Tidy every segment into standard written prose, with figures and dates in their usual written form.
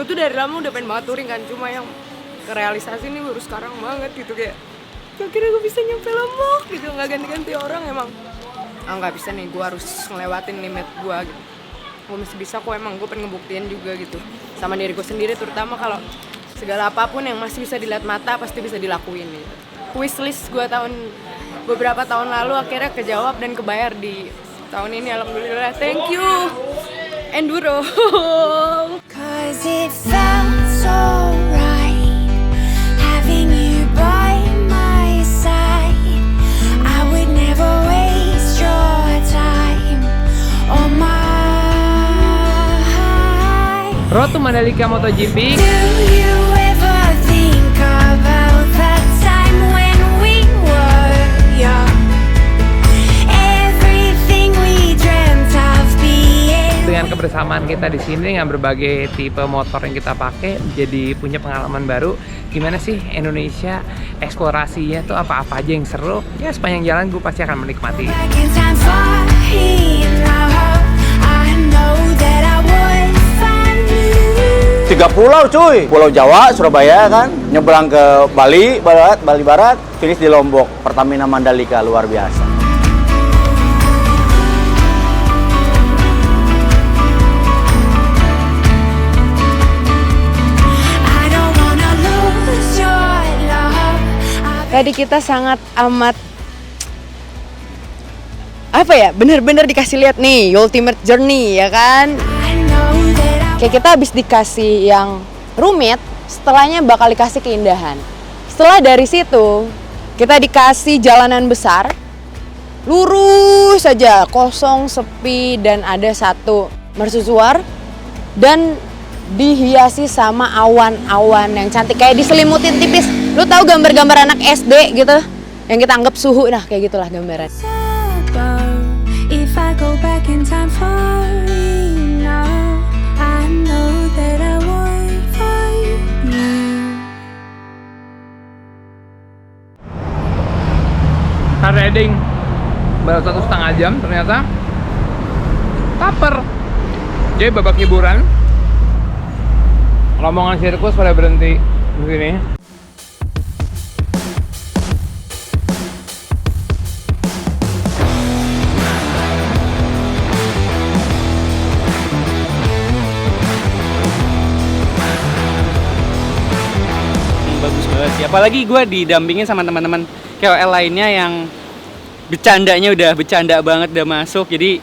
tuh dari lama udah pengen banget touring kan, cuma yang kerealisasi ini baru sekarang banget gitu, kayak akhirnya gue bisa nyampe Lombok gitu, nggak ganti-ganti orang emang. Nggak bisa nih, gue harus ngelewatin limit gue gitu. Gue masih bisa kok, emang gue pengen ngebuktiin juga gitu sama diri gue sendiri, terutama kalau segala apapun yang masih bisa dilihat mata pasti bisa dilakuin gitu. Wishlist gue beberapa tahun lalu akhirnya kejawab dan kebayar di tahun ini, alhamdulillah. Thank you Enduro. Cause it felt so right having you by my side. I would never waste your time or mine. Road to Mandalika MotoGP. Do you ever think about that time when we were young? Everything we dreamt of being. Dengan kebersamaan kita di sini dengan berbagai tipe motor yang kita pakai, jadi punya pengalaman baru. Gimana sih Indonesia, eksplorasinya tuh apa-apa aja yang seru. Ya sepanjang jalan gue pasti akan menikmati. Back in time for now. I know that I would find you. 3 pulau cuy, Pulau Jawa, Surabaya kan, nyebrang ke Bali Barat, finish di Lombok, Pertamina Mandalika, luar biasa. I don't wanna lose your love. Tadi kita sangat amat apa ya, bener-bener dikasih lihat nih ultimate journey ya kan. I know that I Kayak kita habis dikasih yang rumit, setelahnya bakal dikasih keindahan. Setelah dari situ, kita dikasih jalanan besar, lurus saja, kosong, sepi, dan ada satu mercusuar, dan dihiasi sama awan-awan yang cantik, kayak diselimutin tipis. Lu tahu gambar-gambar anak SD gitu, yang kita anggap suhu, nah kayak gitulah gambaran. above. If I go back in time for now, I know that I would find you. Car riding baru 1,5 jam ternyata taper. Jadi babak hiburan, rombongan sirkus pada berhenti di sini. Bagus banget sih, apalagi gue didampingin sama teman-teman KOL lainnya yang bercandanya udah bercanda banget, udah masuk. Jadi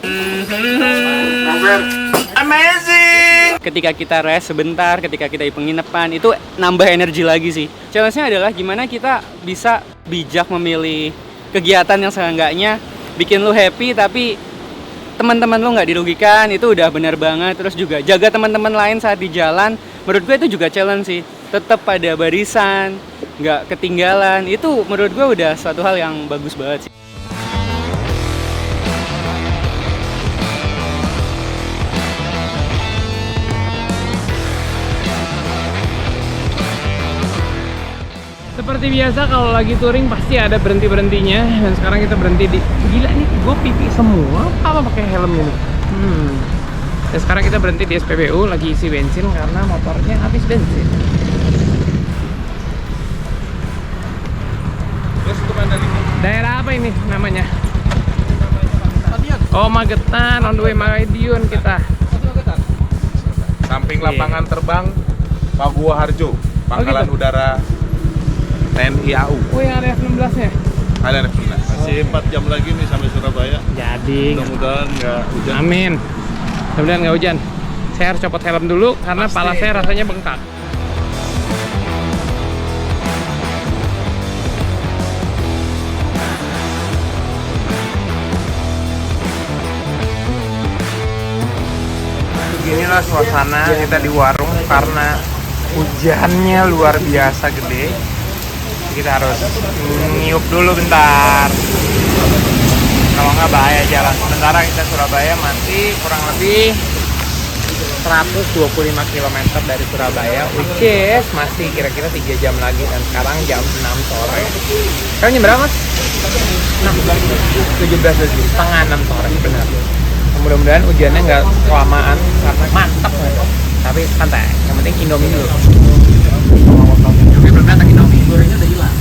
amazing. Ketika kita rest sebentar, ketika kita di penginapan, itu nambah energi lagi sih. Challenge-nya adalah gimana kita bisa bijak memilih kegiatan yang seenggaknya bikin lu happy tapi teman-teman lu nggak dirugikan. Itu udah benar banget. Terus juga jaga teman-teman lain saat di jalan. Menurut gue itu juga challenge sih. Tetap pada barisan, nggak ketinggalan. Itu menurut gue udah suatu hal yang bagus banget sih. Seperti biasa kalau lagi touring pasti ada berhenti-berhentinya. Dan sekarang kita berhenti di, gila nih gue pipi semua apa pakai helm ini. Dan sekarang kita berhenti di SPBU lagi isi bensin karena motornya habis bensin. Daerah apa ini namanya? Oh, Magetan, on the way Madiun kita. Samping lapangan terbang Pagua Harjo, Pangkalan gitu? Udara TNI AU. Oh, yang ada F16-nya? Ada F19. Masih 4 jam lagi nih sampai Surabaya. Jadi, Mudah-mudahan nggak hujan. amin. Mudah-mudahan nggak hujan. Saya harus copot helm dulu karena pala saya rasanya bengkak. Beginilah suasana kita di warung karena hujannya luar biasa gede. Kita harus niup dulu bentar. Kalau nggak bahaya jalan. Sementara kita Surabaya masih kurang lebih 125 km dari Surabaya, which is masih kira-kira 3 jam lagi, dan sekarang jam 6 sore. Sekarang jam berapa, Mas? 17 setengah 6 sore, benar. Mudah-mudahan hujannya nggak kelamaan karena mantap. Tapi santai, yang penting Indomie dulu. Oke, belum datang Indomie, gorengnya udah hilang.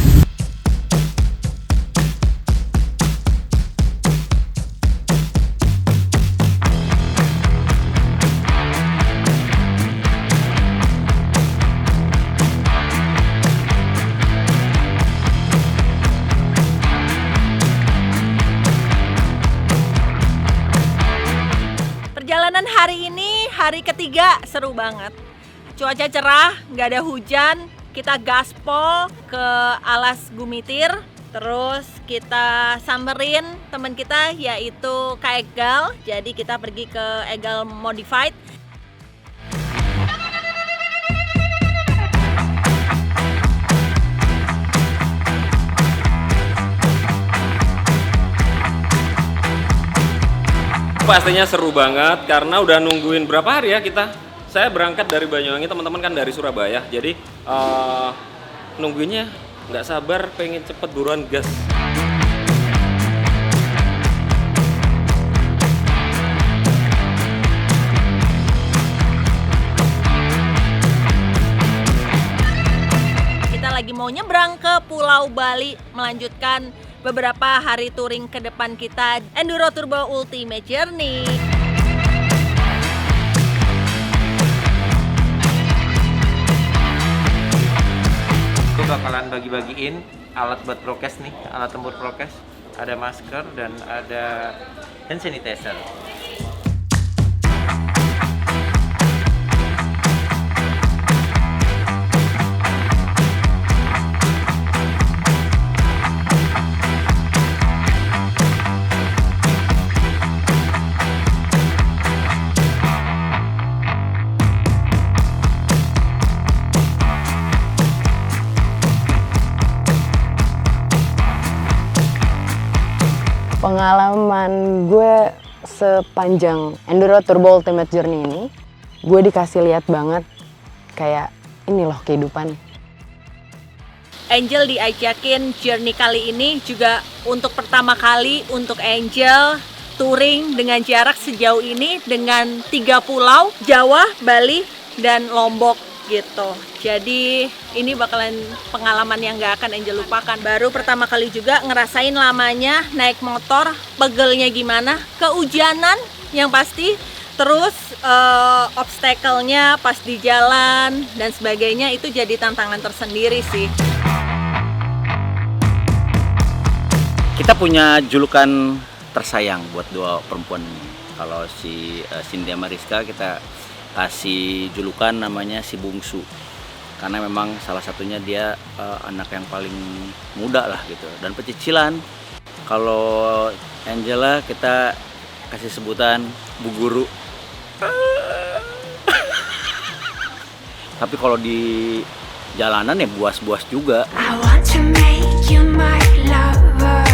Perjalanan hari ini hari ketiga seru banget. Cuaca cerah, nggak ada hujan. Kita gaspol ke Alas Gumitir. Terus kita samberin teman kita yaitu Kak Egal. Jadi kita pergi ke Egal Modified. Pastinya seru banget karena udah nungguin berapa hari ya kita. Saya berangkat dari Banyuwangi, teman-teman kan dari Surabaya. Jadi nungguinnya nggak sabar, pengen cepet buruan gas. Kita lagi mau nyebrang ke Pulau Bali melanjutkan beberapa hari touring ke depan kita Enduro Turbo Ultimate Journey. Gue bakalan bagi-bagiin alat buat prokes nih, alat tempur prokes. Ada masker dan ada hand sanitizer. Pengalaman gue sepanjang Enduro Turbo Ultimate Journey ini, gue dikasih lihat banget kayak ini loh kehidupan. Angel diajakin journey kali ini juga untuk pertama kali untuk Angel touring dengan jarak sejauh ini dengan 3 pulau, Jawa, Bali, dan Lombok gitu. Jadi ini bakalan pengalaman yang gak akan Angel lupakan. Baru pertama kali juga ngerasain lamanya naik motor, pegelnya gimana, kehujanan yang pasti, terus obstacle-nya pas di jalan dan sebagainya, itu jadi tantangan tersendiri sih. Kita punya julukan tersayang buat dua perempuan ini. Kalau si Cynthia Mariska kita kasih julukan namanya si bungsu, karena memang salah satunya dia anak yang paling muda lah gitu, dan pecicilan. Kalau Angela kita kasih sebutan Bu Guru. Tapi kalau di jalanan ya buas-buas juga. I want to make you my lover.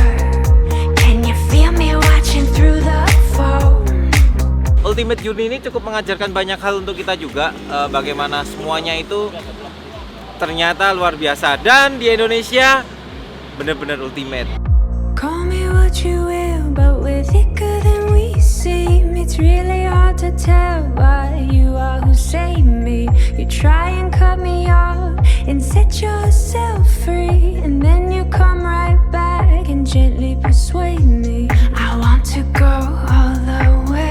Can you feel me watching through the phone? Ultimate Journey ini cukup mengajarkan banyak hal untuk kita juga, bagaimana semuanya itu ternyata luar biasa, dan di Indonesia benar-benar ultimate. Call me what you will, but we're thicker than we seem. It's really hard to tell why you are who saved me. You try and cut me off and set yourself free, and then you come right back and gently persuade me. I want to go all the way.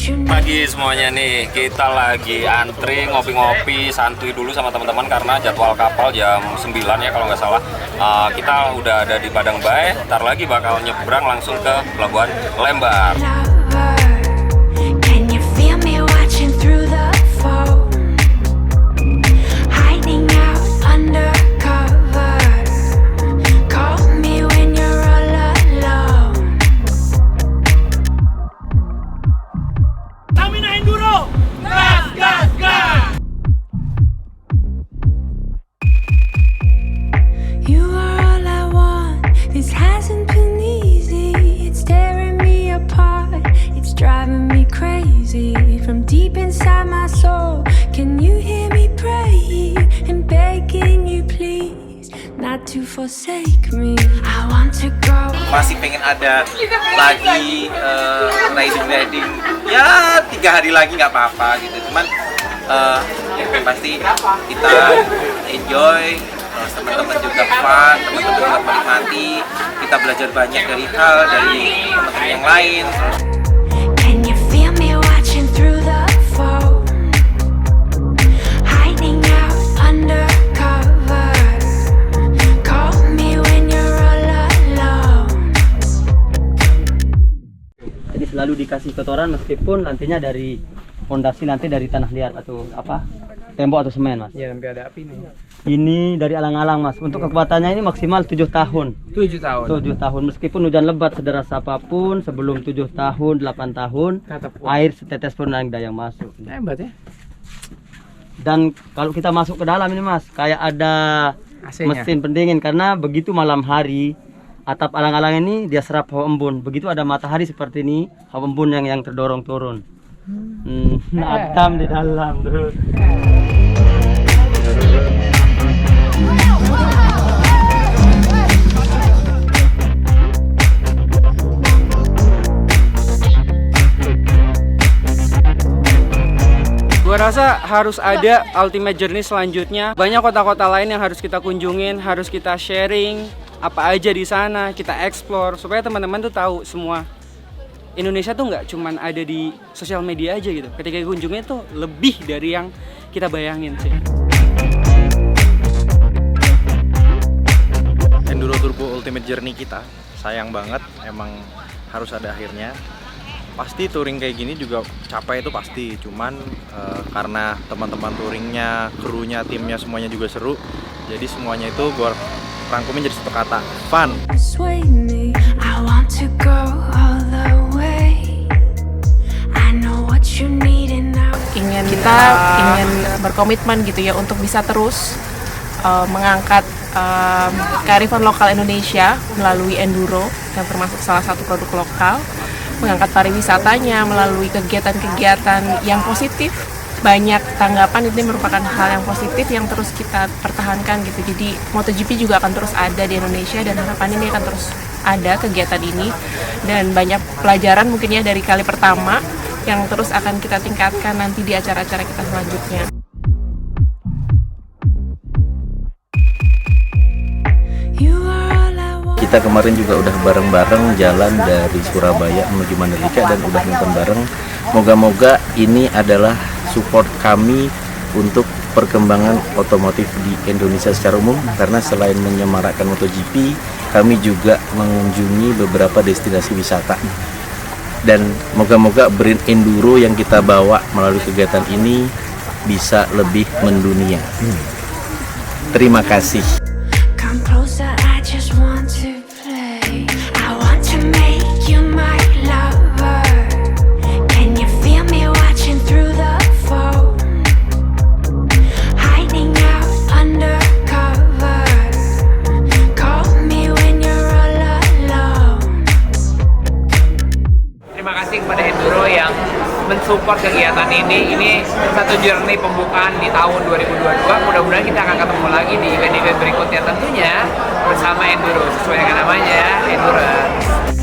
Pagi semuanya nih, kita lagi antri ngopi-ngopi santuy dulu sama teman-teman karena jadwal kapal jam 9 ya kalau nggak salah. Kita udah ada di Padang Bae, ntar lagi bakal nyebrang langsung ke Pelabuhan Lembar. Can you feel me watching through the phone? Hiding out undercover. Call me when you're all alone. You are all I want. This hasn't been easy. It's tearing me apart. It's driving me crazy. From deep inside my soul, can you hear me praying and begging you please not to forsake me? I want to go masih pengen ada lagi riding ya 3 hari lagi nggak apa-apa gitu, cuman yang pasti kita enjoy, terus teman-teman juga fun, teman-teman juga menikmati, kita belajar banyak dari teman-teman yang lain. Can you feel me watching through the phone? Hiding out undercover. Call me when you're all alone. Jadi selalu dikasih kotoran meskipun nantinya dari fondasi nanti dari tanah liat atau apa, tembok atau semen, Mas. Ya, sampai ada api nih. Ini dari alang-alang, Mas. Untuk kekuatannya ini maksimal 7 tahun. 7 tahun. 7 tahun. Meskipun hujan lebat sederas apapun, sebelum 7 tahun, 8 tahun, Tetap air setetes pun ada yang masuk. hebat ya. Dan kalau kita masuk ke dalam ini, Mas, kayak ada AC-nya. mesin pendingin, karena begitu malam hari atap alang-alang ini dia serap hawa embun. Begitu ada matahari seperti ini, hawa embun yang terdorong turun. Adem di dalam tuh. Gua rasa harus ada ultimate journey selanjutnya. Banyak kota-kota lain yang harus kita kunjungin, harus kita sharing apa aja di sana, kita explore supaya teman-teman tuh tahu semua. Indonesia tuh nggak cuman ada di sosial media aja gitu. Ketika kunjungnya tuh lebih dari yang kita bayangin sih. Enduro Turbo Ultimate Journey kita sayang banget, emang harus ada akhirnya. Pasti touring kayak gini juga capek itu pasti, cuman karena teman-teman touringnya, krunya, timnya semuanya juga seru, jadi semuanya itu gue rangkumin jadi satu kata, fun. Persuade me, I want to go all the way. I know what you need and now. Kita ingin berkomitmen gitu ya untuk bisa terus mengangkat kearifan lokal Indonesia melalui enduro yang termasuk salah satu produk lokal, mengangkat pariwisatanya melalui kegiatan-kegiatan yang positif. Banyak tanggapan ini merupakan hal yang positif yang terus kita pertahankan gitu. Jadi MotoGP juga akan terus ada di Indonesia dan harapan ini akan terus ada kegiatan ini, dan banyak pelajaran mungkin ya dari kali pertama yang terus akan kita tingkatkan nanti di acara-acara kita selanjutnya. Kita kemarin juga udah bareng-bareng jalan dari Surabaya menuju Mandalika dan udah nonton bareng. Moga-moga ini adalah support kami untuk perkembangan otomotif di Indonesia secara umum, karena selain menyemarakkan MotoGP, kami juga mengunjungi beberapa destinasi wisata. Dan moga-moga brand enduro yang kita bawa melalui kegiatan ini bisa lebih mendunia. Terima kasih. Come closer, I just want to play. I want to make you my lover. Can you feel me watching through the phone? Hiding out undercover. Call me when you're all alone. Terima kasih kepada Enduro yang mensupport kegiatan ini. Ini satu journey pembukaan di tahun 2022. Mudah-mudahan kita akan ketemu lagi di event-event berikutnya tentunya bersama Enduro sesuai dengan namanya, Endurance.